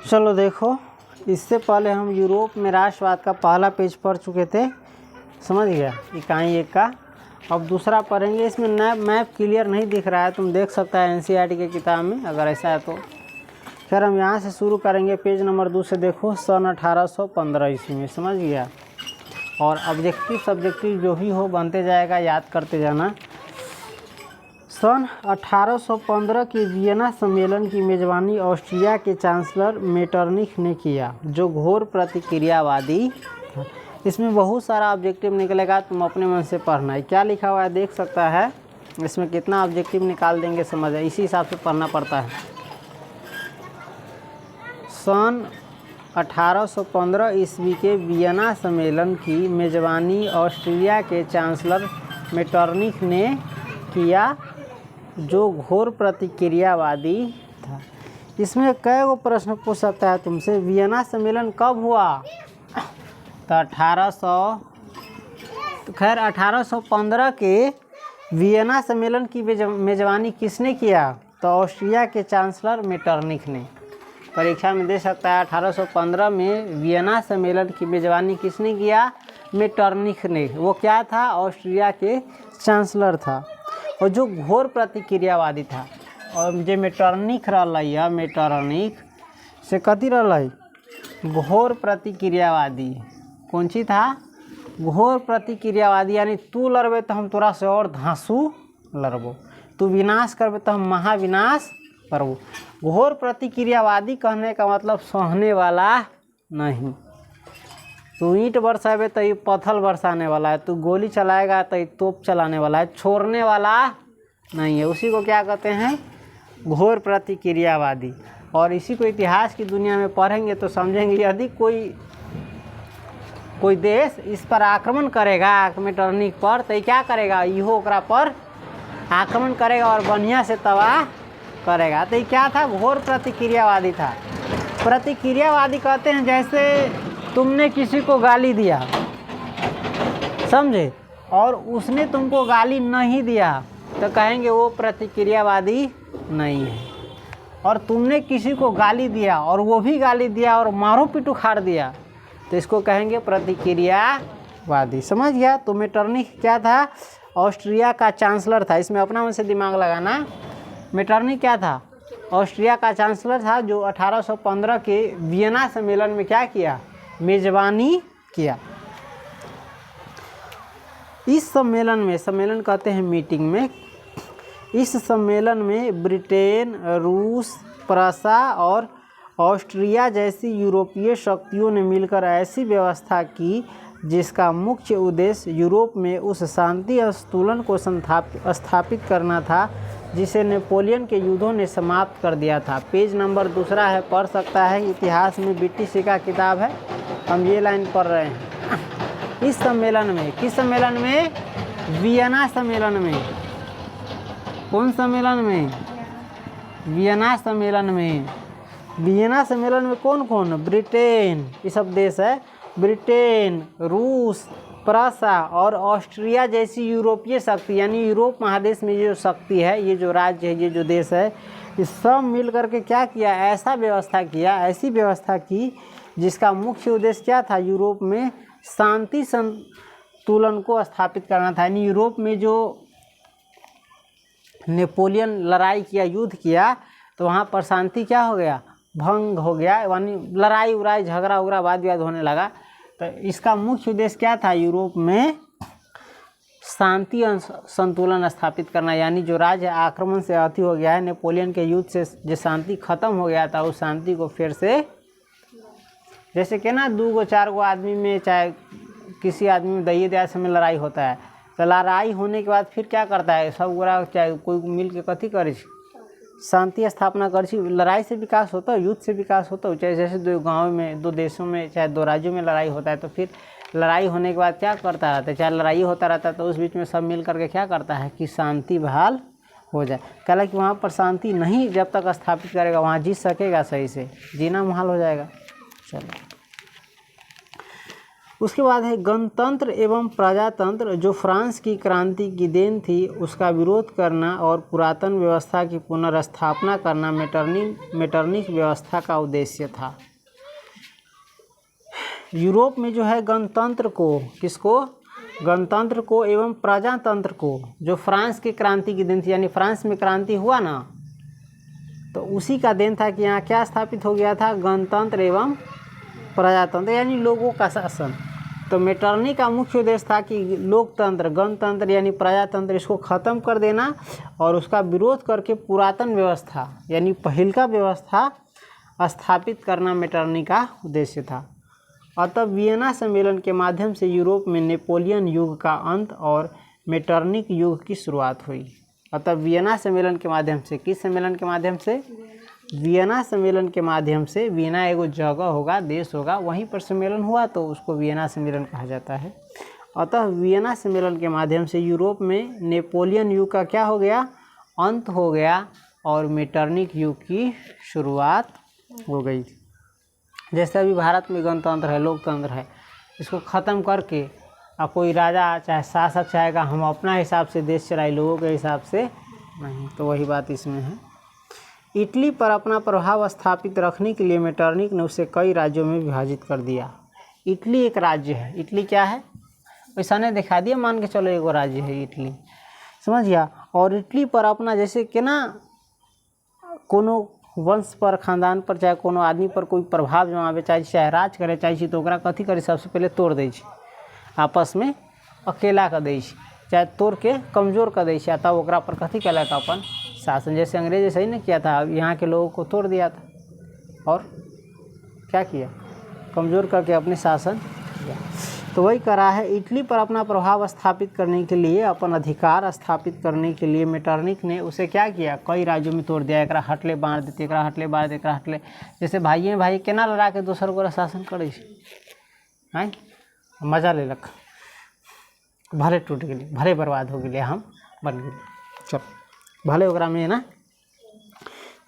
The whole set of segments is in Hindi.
चलो देखो, इससे पहले हम यूरोप में राष्ट्रवाद का पहला पेज पढ़ चुके थे, समझ गया, इकाई 1 का। अब दूसरा पढ़ेंगे। इसमें मैप क्लियर नहीं दिख रहा है, तुम देख सकता है एनसीईआरटी के किताब में, अगर ऐसा है तो। फिर हम यहाँ से शुरू करेंगे, पेज नंबर 2 से देखो, सन 1815 ईस्वी में, समझ गया। और ऑब्जेक्टिव सब्जेक्टिव जो भी हो बनते जाएगा, याद करते जाना। सन 1815 के वियना सम्मेलन की मेज़बानी ऑस्ट्रिया के चांसलर मेटरनिख ने किया, जो घोर प्रतिक्रियावादी था। इसमें बहुत सारा ऑब्जेक्टिव निकलेगा, तुम अपने मन से पढ़ना है। क्या लिखा हुआ है देख सकता है, इसमें कितना ऑब्जेक्टिव निकाल देंगे समझ है, इसी हिसाब से पढ़ना पड़ता है। सन 1815 ईस्वी के वियना सम्मेलन की मेज़बानी ऑस्ट्रिया के चांसलर मेटरनिख ने किया, जो घोर प्रतिक्रियावादी था। इसमें कई गो प्रश्न पूछ सकता है तुमसे। वियना सम्मेलन कब हुआ? तो 1815 के वियना सम्मेलन की मेज़बानी किसने किया? तो ऑस्ट्रिया के चांसलर मेटरनिख ने। परीक्षा में दे सकता है 1815 में वियना सम्मेलन की मेज़बानी किसने किया? मेटरनिख ने। वो क्या था? ऑस्ट्रिया के चांसलर था, और जो घोर प्रतिक्रियावादी था। और जो मेटरनिख रहा, मेटरनिख से कथी रहा? घोर प्रतिक्रियावादी। कौन सी था? घोर प्रतिक्रियावादी। यानी तू लड़बे तो हम तोरा से और धांसू लड़बो, तू विनाश करबे तो हम महाविनाश करबो। घोर प्रतिक्रियावादी कहने का मतलब सहने वाला नहीं। तू ईंट बरसावे तो ये पत्थर बरसाने वाला है, तू गोली चलाएगा तो ये तोप चलाने वाला है, छोड़ने वाला नहीं है। उसी को क्या कहते हैं? घोर प्रतिक्रियावादी। और इसी को इतिहास की दुनिया में पढ़ेंगे तो समझेंगे, यदि कोई देश इस पर आक्रमण करेगा मेटरनिख पर, तो ये क्या करेगा? इहो ओकरा पर आक्रमण करेगा और बढ़िया से तबाह करेगा। तो ये क्या था? घोर प्रतिक्रियावादी था। प्रतिक्रियावादी कहते हैं जैसे तुमने किसी को गाली दिया, समझे, और उसने तुमको गाली नहीं दिया, तो कहेंगे वो प्रतिक्रियावादी नहीं है। और तुमने किसी को गाली दिया और वो भी गाली दिया और मारो पीटू उखाड़ दिया, तो इसको कहेंगे प्रतिक्रियावादी। समझ गया? तो मेटरनिख क्या था? ऑस्ट्रिया का चांसलर था। इसमें अपना मन से दिमाग लगाना। मेटरनिख क्या था? ऑस्ट्रिया का चांसलर था, जो 1815 के वियना सम्मेलन में क्या किया? मेज़बानी किया। इस सम्मेलन कहते हैं मीटिंग में। इस सम्मेलन में ब्रिटेन, रूस, प्रसा और ऑस्ट्रिया जैसी यूरोपीय शक्तियों ने मिलकर ऐसी व्यवस्था की जिसका मुख्य उद्देश्य यूरोप में उस शांति संतुलन को स्थापित करना था जिसे नेपोलियन के युद्धों ने समाप्त कर दिया था। पेज नंबर 2 है, पढ़ सकता है। इतिहास में BTC का किताब है, हम ये लाइन पढ़ रहे हैं। इस सम्मेलन में, किस सम्मेलन में? वियना सम्मेलन में। कौन सम्मेलन में? वियना सम्मेलन में। वियना सम्मेलन में कौन कौन? ब्रिटेन, ये सब देश है। ब्रिटेन, रूस, प्रसा और ऑस्ट्रिया जैसी यूरोपीय शक्ति, यानी यूरोप महादेश में जो शक्ति है, ये जो राज्य है, ये जो देश है, ये सब मिल करके क्या किया? ऐसी व्यवस्था की जिसका मुख्य उद्देश्य क्या था? यूरोप में शांति संतुलन को स्थापित करना था। यानी यूरोप में जो नेपोलियन लड़ाई किया, युद्ध किया, तो वहाँ पर शांति क्या हो गया? भंग हो गया। यानी लड़ाई उड़ाई, झगड़ा उगड़ा, वाद विवाद होने लगा। तो इसका मुख्य उद्देश्य क्या था? यूरोप में शांति और संतुलन स्थापित करना। यानी जो राज्य आक्रमण से अति हो गया है, नेपोलियन के युद्ध से जो शांति खत्म हो गया था, उस शांति को फिर से, जैसे कि ना 2 4 आदमी में, चाहे किसी आदमी में दैये दया में लड़ाई होता है, तो लड़ाई होने के बाद फिर क्या करता है? सब गोरा, चाहे कोई मिल के कथी करे, शांति स्थापना कर। लड़ाई से विकास होता है, युद्ध से विकास होता है। चाहे जैसे 2 गाँव में, 2 देशों में, चाहे 2 राज्यों में लड़ाई होता है, तो फिर लड़ाई होने के बाद क्या करता रहता है? चाहे लड़ाई होता रहता है तो उस बीच में सब मिल करके क्या करता है कि शांति बहाल हो जाए। कल कि वहाँ पर शांति नहीं जब तक स्थापित करेगा, वहाँ जी सकेगा सही से, जीना मुहाल हो जाएगा। चलो, उसके बाद है गणतंत्र एवं प्रजातंत्र, जो फ्रांस की क्रांति की देन थी, उसका विरोध करना और पुरातन व्यवस्था की पुनर्स्थापना करना मेटरनिख व्यवस्था का उद्देश्य था। यूरोप में जो है गणतंत्र को, किसको, गणतंत्र को एवं प्रजातंत्र को, जो फ्रांस की क्रांति की देन थी, यानी फ्रांस में क्रांति हुआ ना, तो उसी का देन था कि यहाँ क्या स्थापित हो गया था, गणतंत्र एवं प्रजातंत्र, यानी लोगों का शासन। तो मेटरनिख का मुख्य उद्देश्य था कि लोकतंत्र, गणतंत्र यानी प्रजातंत्र, इसको ख़त्म कर देना और उसका विरोध करके पुरातन व्यवस्था यानी पहिलका व्यवस्था स्थापित करना मेटरनिख का उद्देश्य था। अतः वियना सम्मेलन के माध्यम से यूरोप में नेपोलियन युग का अंत और मेटरनिख युग की शुरुआत हुई। अतः वियना सम्मेलन के माध्यम से, किस सम्मेलन के माध्यम से, वियना सम्मेलन के माध्यम से, वियना एगो जगह होगा, देश होगा, वहीं पर सम्मेलन हुआ तो उसको वियना सम्मेलन कहा जाता है। अतः वियना सम्मेलन के माध्यम से यूरोप में नेपोलियन युग का क्या हो गया, अंत हो गया और मेटरनिख युग की शुरुआत हो गई। जैसे अभी भारत में गणतंत्र है, लोकतंत्र है, इसको ख़त्म करके अब कोई राजा चाहे शासक चाहेगा हम अपना हिसाब से देश चलाए, लोगों के हिसाब से नहीं, तो वही बात इसमें है। इटली पर अपना प्रभाव स्थापित रखने के लिए मेटरनिख ने उसे कई राज्यों में विभाजित कर दिया। इटली एक राज्य है, इटली क्या है, वैसा ने दिखा दिया, मान के चलो एगो राज्य है इटली, समझ गया। और इटली पर अपना जैसे कि ना कोनो वंश पर, खानदान पर, चाहे कोनो आदमी पर कोई प्रभाव जमावे चाहे राज करे चाहे तो ओकरा कथी करे, सबसे पहले तोड़ दै छै, आपस में अकेला कर दै छै, चाहे तोड़ के कमज़ोर कर दै छै, तब ओकरा पर कथी कलक, अपन शासन। जैसे अंग्रेज ऐसा ही नहीं किया था, यहाँ के लोगों को तोड़ दिया था और क्या किया, कमज़ोर करके अपने शासन किया। तो वही करा है। इटली पर अपना प्रभाव स्थापित करने के लिए, अपन अधिकार स्थापित करने के लिए मेटरनिख ने उसे क्या किया, कई राज्यों में तोड़ दिया। एकरा हटले बांध देते, एकरा हटले बांध, एकरा हटले, जैसे भाइये भाई केना लड़ा के दोसर को शासन करे हैं, मजा ले लक, भले टूट गए, भले बर्बाद हो गए, हम बन गए, चल भले ओकरा में है ना।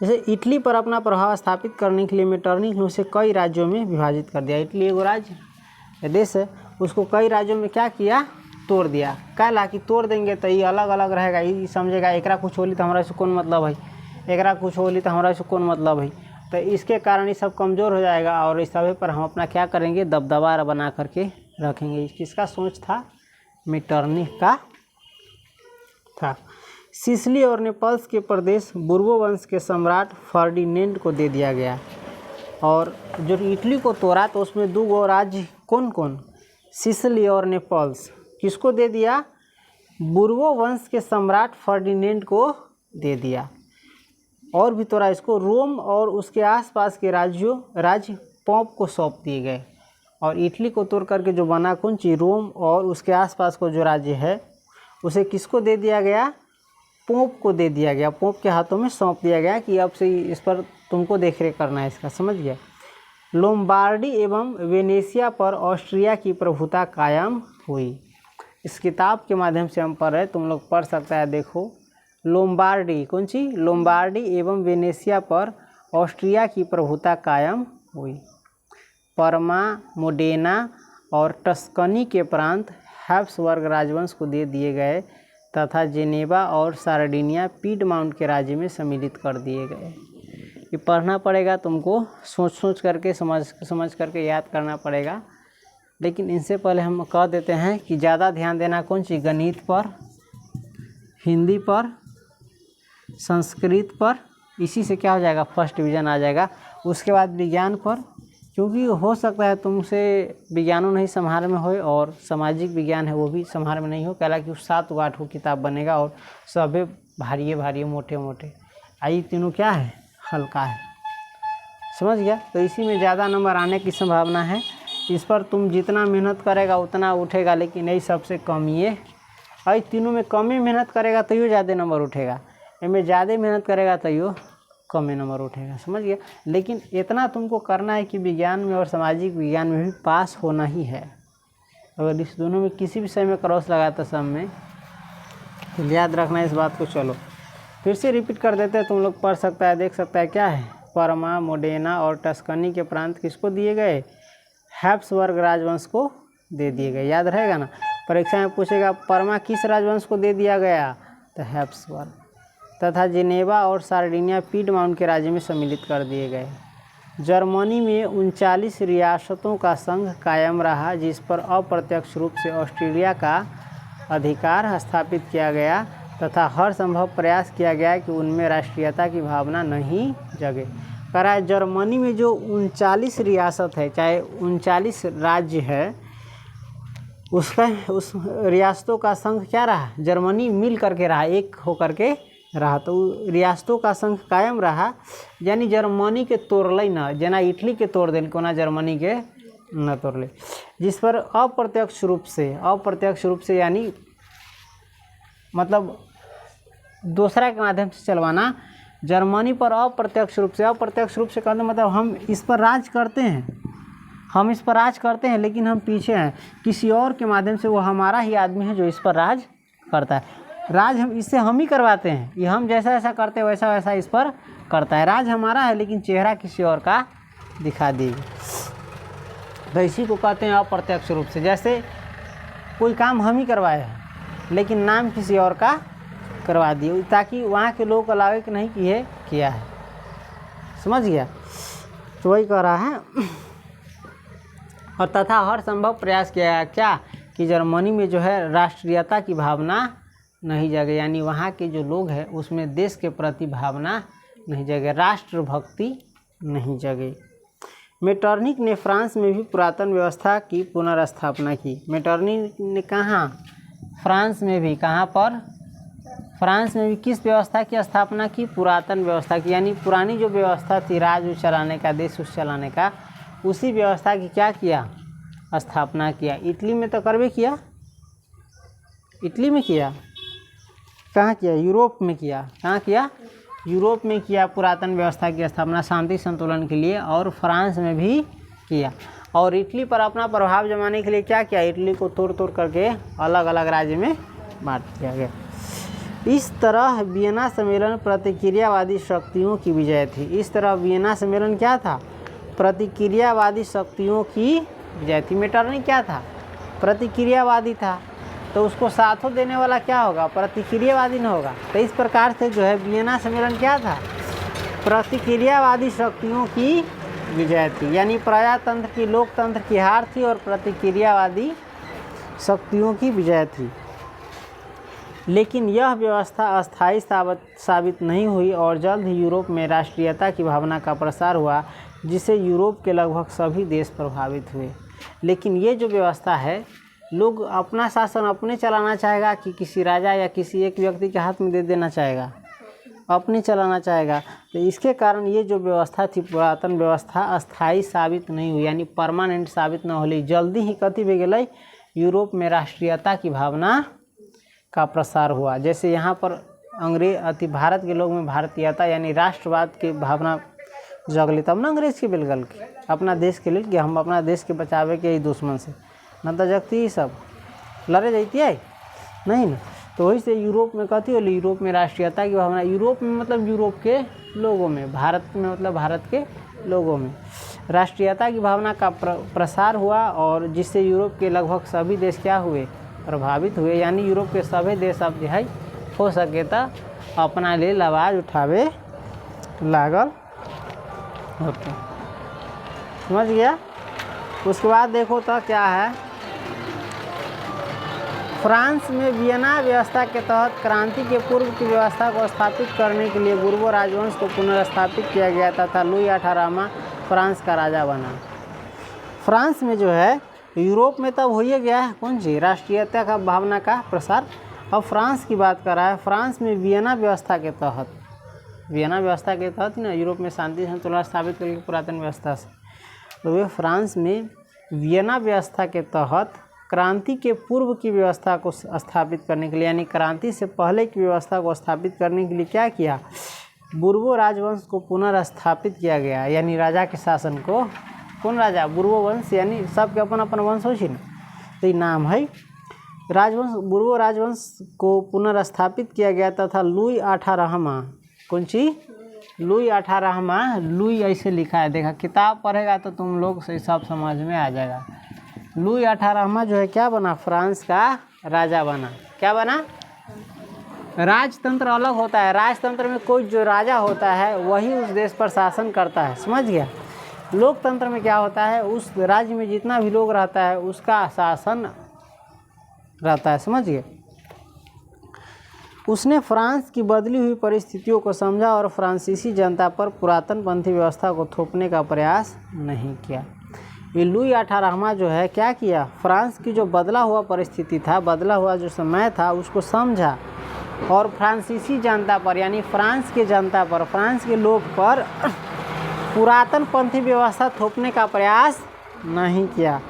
जैसे इटली पर अपना प्रभाव स्थापित करने के लिए मेटरनिख ने उसे कई राज्यों में विभाजित कर दिया। इटली एगो राज्य देश है, उसको कई राज्यों में क्या किया, तोड़ दिया। कहला कि तोड़ देंगे तो ये अलग अलग रहेगा, ये समझेगा एकरा कुछ होली तो हमारा से कौन मतलब है, एकरा कुछ होली तो हमारा से कौन मतलब है, तो इसके कारण ये सब कमज़ोर हो जाएगा और इस सभी पर हम अपना क्या करेंगे, दबदबा बना करके रखेंगे। किसका सोच था, मेटरनिख का था। सिसिली और नेपल्स के प्रदेश बुर्बो वंश के सम्राट फर्डिनेंड को दे दिया गया। और जो इटली को तोड़ा तो उसमें दो गो राज्य कौन कौन, सिसिली और नेपल्स, किसको दे दिया, बुर्बो वंश के सम्राट फर्डिनेंड को दे दिया। और भी तोड़ा इसको रोम और उसके आसपास के राज्य पोप को सौंप दिए गए। और इटली को तोड़ करके जो बना कौन चीज़, रोम और उसके आसपास को जो राज्य है उसे किसको दे दिया गया, पोप को दे दिया गया। पोप के हाथों में सौंप दिया गया कि अब से इस पर तुमको देखरेख करना है इसका, समझ गया। लोम्बार्डी एवं वेनेशिया पर ऑस्ट्रिया की प्रभुता कायम हुई। इस किताब के माध्यम से हम पढ़ रहे, तुम लोग पढ़ सकता है, देखो। लोम्बार्डी कौन सी, लोम्बार्डी एवं वेनेशिया पर ऑस्ट्रिया की प्रभुता कायम हुई। परमा, मोडेना और टस्कनी के प्रांत हैब्सबर्ग राजवंश को दे दिए गए तथा जेनेवा और सार्डिनिया पीडमाउंट के राज्य में सम्मिलित कर दिए गए। ये पढ़ना पड़ेगा तुमको, सोच करके समझ करके याद करना पड़ेगा। लेकिन इनसे पहले हम कह देते हैं कि ज़्यादा ध्यान देना कौन सी, गणित पर, हिंदी पर, संस्कृत पर, इसी से क्या हो जाएगा, फर्स्ट डिवीज़न आ जाएगा। उसके बाद विज्ञान पर, क्योंकि हो सकता है तुमसे विज्ञानों नहीं संभार में हो और सामाजिक विज्ञान है वो भी संभार में नहीं हो, कहला कि 7-8 किताब बनेगा और सभी भारी मोटे मोटे, आई तीनों क्या है, हल्का है, समझ गया। तो इसी में ज़्यादा नंबर आने की संभावना है। इस पर तुम जितना मेहनत करेगा उतना उठेगा, लेकिन यही सबसे कम ये, आई तीनों में कम ही मेहनत करेगा तो ज़्यादा नंबर उठेगा, इनमें ज़्यादा मेहनत करेगा तो कम नंबर उठेगा, समझ गया। लेकिन इतना तुमको करना है कि विज्ञान में और सामाजिक विज्ञान में भी पास होना ही है। अगर इस दोनों में किसी विषय में क्रॉस लगाता सब में, तो याद रखना इस बात को। चलो फिर से रिपीट कर देते हैं, तुम लोग पढ़ सकता है, देख सकता है क्या है। परमा, मोडेना और टस्कनी के प्रांत किसको दिए गए, हैब्सबर्ग राजवंश को दे दिए गए। याद रहेगा ना, परीक्षा में पूछेगा परमा किस राजवंश को दे दिया गया, तो हैब्सबर्ग। तथा जिनेवा और सार्डिनिया पीडमाउंट के राज्य में सम्मिलित कर दिए गए। जर्मनी में 39 रियासतों का संघ कायम रहा, जिस पर अप्रत्यक्ष रूप से ऑस्ट्रिया का अधिकार स्थापित किया गया तथा हर संभव प्रयास किया गया कि उनमें राष्ट्रीयता की भावना नहीं जगे। कह रहा है जर्मनी में जो 39 रियासत है, चाहे 39 राज्य है, उस रियासतों का संघ क्या रहा, जर्मनी मिल करके रहा, एक होकर के रहा। तो रियासतों का संघ कायम रहा, यानी जर्मनी के तोड़ले न, जना इटली के तोड़ देल कोना जर्मनी के न तोड़ले। जिस पर अप्रत्यक्ष रूप से यानी मतलब दूसरा के माध्यम से चलवाना, जर्मनी पर अप्रत्यक्ष रूप से कहते मतलब हम इस पर राज करते हैं, लेकिन हम पीछे हैं, किसी और के माध्यम से, वो हमारा ही आदमी है जो इस पर राज करता है। राज हम इससे हम ही करवाते हैं, ये हम जैसा ऐसा करते हैं वैसा वैसा इस पर करता है। राज हमारा है लेकिन चेहरा किसी और का दिखा देगी। तो इसी को कहते हैं अप्रत्यक्ष रूप से। जैसे कोई काम हम ही करवाए हैं लेकिन नाम किसी और का करवा दिए, ताकि वहाँ के लोग अलावे कि नहीं किया है। समझ गया? तो वही कह रहा है। और तथा हर संभव प्रयास किया है क्या, कि जर्मनी में जो है राष्ट्रीयता की भावना नहीं जगे, यानी वहाँ के जो लोग हैं उसमें देश के प्रति भावना नहीं जगे, राष्ट्रभक्ति नहीं जगे। मेटरनिक ने फ्रांस में भी पुरातन व्यवस्था की पुनर्स्थापना की। मेटरनिक ने कहाँ, फ्रांस में भी, कहाँ पर, फ्रांस में भी किस व्यवस्था की स्थापना की, पुरातन व्यवस्था की, यानी पुरानी जो व्यवस्था थी राज चलाने का, देश चलाने का, उसी व्यवस्था की क्या किया, स्थापना किया। इटली में तो करवे किया, इटली में किया, कहाँ किया, यूरोप में किया, कहाँ किया, यूरोप में किया पुरातन व्यवस्था की स्थापना शांति संतुलन के लिए, और फ्रांस में भी किया। और इटली पर अपना प्रभाव जमाने के लिए क्या किया, इटली को तोड़ तोड़ करके अलग अलग राज्य में बांट दिया गया। इस तरह वियना सम्मेलन प्रतिक्रियावादी शक्तियों की विजय थी। इस तरह वियना सम्मेलन क्या था, प्रतिक्रियावादी शक्तियों की विजय थी। मेटरनिक क्या था, प्रतिक्रियावादी था, तो उसको साथों देने वाला क्या होगा, प्रतिक्रियावादी न होगा। तो इस प्रकार से जो है वियना सम्मेलन क्या था, प्रतिक्रियावादी शक्तियों की विजय थी, यानी प्रजातंत्र की, लोकतंत्र की हार थी और प्रतिक्रियावादी शक्तियों की विजय थी। लेकिन यह व्यवस्था अस्थायी साबित नहीं हुई और जल्द ही यूरोप में राष्ट्रीयता की भावना का प्रसार हुआ, जिससे यूरोप के लगभग सभी देश प्रभावित हुए। लेकिन ये जो व्यवस्था है, लोग अपना शासन अपने चलाना चाहेगा कि किसी राजा या किसी एक व्यक्ति के हाथ में दे देना चाहेगा, अपने चलाना चाहेगा। तो इसके कारण ये जो व्यवस्था थी, पुरातन व्यवस्था, अस्थायी साबित नहीं हुई, यानी परमानेंट साबित न होली। जल्दी ही कथी भे गेलै, यूरोप में राष्ट्रीयता की भावना का प्रसार हुआ। जैसे यहाँ पर भारत के लोग में भारतीयता यानी राष्ट्रवाद की भावना जगली, तब ना अंग्रेज के बिलगल के अपना देश के लिए कि हम अपना देश के बचावे के ही दुश्मन से, न तो जगती ही सब लड़े जाती है नहीं ना। तो वही से यूरोप में कथी होली, यूरोप में राष्ट्रीयता की भावना, यूरोप में मतलब यूरोप के लोगों में, भारत में मतलब भारत के लोगों में राष्ट्रीयता की भावना का प्रसार हुआ, और जिससे यूरोप के लगभग सभी देश क्या हुए, प्रभावित हुए। यानी यूरोप के सभी देश अब जो है हो सके तो अपना लिए आवाज़ उठावे लागल होते। समझ गया? उसके बाद देखो तो क्या है, फ्रांस में वियना व्यवस्था के तहत क्रांति के पूर्व की व्यवस्था को स्थापित करने के लिए बुर्बो राजवंश को पुनर्स्थापित किया गया तथा लुई 18वां फ्रांस का राजा बना। फ्रांस में जो है, यूरोप में तब हो ही गया है कौन सी, राष्ट्रीयता का भावना का प्रसार। अब फ्रांस की बात कर रहा है। फ्रांस में वियना व्यवस्था के तहत ना यूरोप में शांति संतुलन स्थापित करके पुरातन व्यवस्था से, तो वे फ्रांस में वियना व्यवस्था के तहत क्रांति के पूर्व की व्यवस्था को स्थापित करने के लिए, यानी क्रांति से पहले की व्यवस्था को स्थापित करने के लिए क्या किया, बुर्बो राजवंश को पुनर्स्थापित किया गया। यानी राजा के शासन को, कौन राजा, बुर्बो वंश, यानी सबके अपन अपन वंश हो न, तो ये नाम है राजवंश। बुर्बो राजवंश को पुनर्स्थापित किया गया तथा लुई 18वां, कौन सी, लुई 18वां, लुई ऐसे लिखा है, देखा किताब पढ़ेगा तो तुम लोग से सब समझ में आ जाएगा। लुई 18वां जो है क्या बना, फ्रांस का राजा बना। क्या बना, राजतंत्र अलग होता है, राजतंत्र में कोई जो राजा होता है वही उस देश पर शासन करता है, समझ गया। लोकतंत्र में क्या होता है, उस राज्य में जितना भी लोग रहता है उसका शासन रहता है, समझ गए। उसने फ्रांस की बदली हुई परिस्थितियों को समझा और फ्रांसीसी जनता पर पुरातनपंथी व्यवस्था को थोपने का प्रयास नहीं किया। ये लुई 18वां जो है क्या किया, फ्रांस की जो बदला हुआ परिस्थिति था, बदला हुआ जो समय था उसको समझा और फ्रांसीसी जनता पर यानी फ्रांस के जनता पर, फ्रांस के लोग पर पुरातनपंथी व्यवस्था थोपने का प्रयास नहीं किया।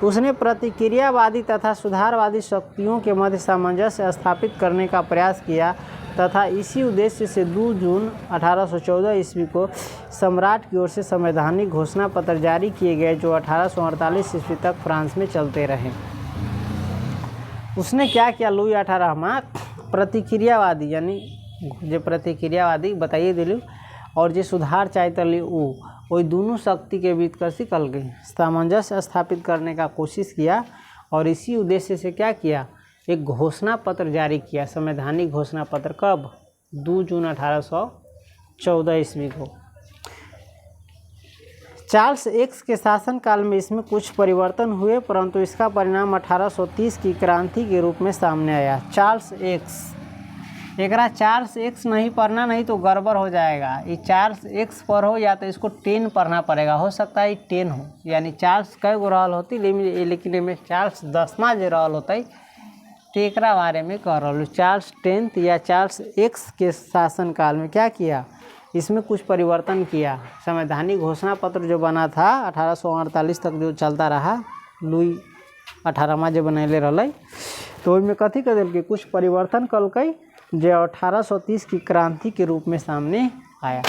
उसने प्रतिक्रियावादी तथा सुधारवादी शक्तियों के मध्य सामंजस्य स्थापित करने का प्रयास किया तथा इसी उद्देश्य से 2 जून 1814 ईस्वी को सम्राट की ओर से संवैधानिक घोषणा पत्र जारी किए गए जो 1848 ईस्वी तक फ्रांस में चलते रहे। उसने क्या किया, लुई 18वां प्रतिक्रियावादी यानी जो प्रतिक्रियावादी बताइए दिलू और जो सुधार चाहते वो दोनों शक्ति के बीच कसी कल गई सामंजस्य स्थापित करने का कोशिश किया और इसी उद्देश्य से क्या किया, एक घोषणा पत्र जारी किया, संवैधानिक घोषणा पत्र। कब, 2 जून 1814 ईस्वी को। चार्ल्स एक्स के शासनकाल में इसमें कुछ परिवर्तन हुए परंतु इसका परिणाम 1830 की क्रांति के रूप में सामने आया। चार्ल्स एक्स, एकरा चार्ल्स एक्स नहीं पढ़ना नहीं तो गड़बड़ हो जाएगा। ये चार्ल्स एक्स पढ़ो या तो इसको 10 पढ़ना पड़ेगा, हो सकता है 10 हो, यानी चार्ल्स कई गो रहल होती लेकिन इनमें चार्ल्स 10वां जो रहल होता तो एकरा बारे में कह रहा। चार्ल्स 10 या चार्ल्स एक्स के शासनकाल में क्या किया, इसमें कुछ परिवर्तन किया। संवैधानिक घोषणा पत्र जो बना था 1848 तक जो चलता रहा, लुई 18वां जो बनैले रहा तो उसमें कथी कर दिल कुछ परिवर्तन कल जो 1830 की क्रांति के रूप में सामने आया।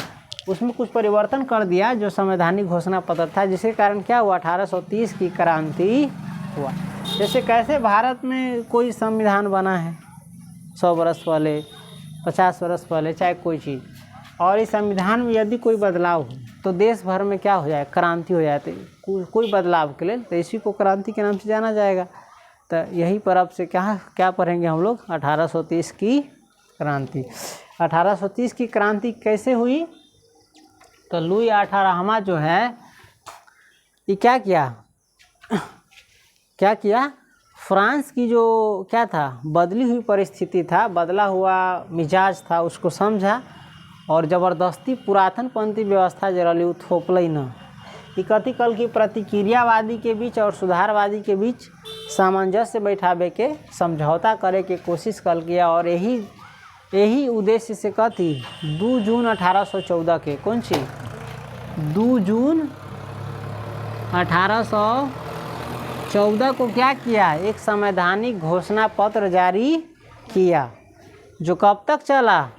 उसमें कुछ परिवर्तन कर दिया जो संवैधानिक घोषणा पत्र था, जिसके कारण क्या हुआ, 1830 की क्रांति हुआ। जैसे कैसे भारत में कोई संविधान बना है 100 वर्ष पहले, 50 वर्ष पहले, चाहे कोई चीज़, और इस संविधान में यदि कोई बदलाव हो तो देश भर में क्या हो जाए, क्रांति हो जाती है कोई बदलाव के लिए, तो इसी को क्रांति के नाम से जाना जाएगा। तो यही पर अब से क्या पढ़ेंगे हम लोग, 1830 की क्रांति। 1830 की क्रांति कैसे हुई, तो लुई 18वां जो है ये क्या किया, फ्रांस की जो क्या था, बदली हुई परिस्थिति था, बदला हुआ मिजाज था, उसको समझा और ज़बरदस्ती पुरातनपंथी व्यवस्था जो रही वो थोपल न। ये कथी कल की प्रतिक्रियावादी के बीच और सुधारवादी के बीच सामंजस्य बैठावे के, समझौता करे के कोशिश कल किया और यही उद्देश्य से कथी 2 जून 1814 के, कौन सी 2 जून 1814 को क्या किया, एक संवैधानिक घोषणा पत्र जारी किया जो कब तक चला,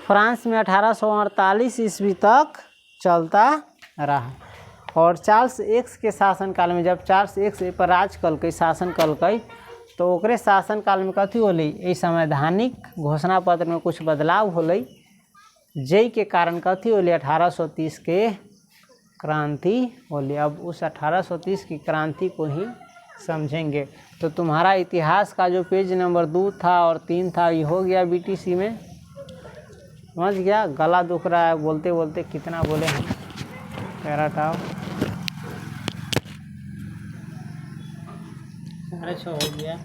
फ्रांस में 1848 ईस्वी तक चलता रहा। और चार्ल्स एक्स के शासनकाल में जब चार्ल्स एक्स पर राज कल शासन कल तो ओकरे शासनकाल में कथी होली, इस संवैधानिक घोषणा पत्र में कुछ बदलाव होलै, जय के कारण कथी होली 1830 के क्रांति होली। अब उस 1830 की क्रांति को ही समझेंगे। तो तुम्हारा इतिहास का जो पेज नंबर 2 था और 3 था ये हो गया बीटीसी में, समझ गया। गला दुख रहा है बोलते बोलते, कितना बोले हम, पैराटाओ 6:30 हो गया।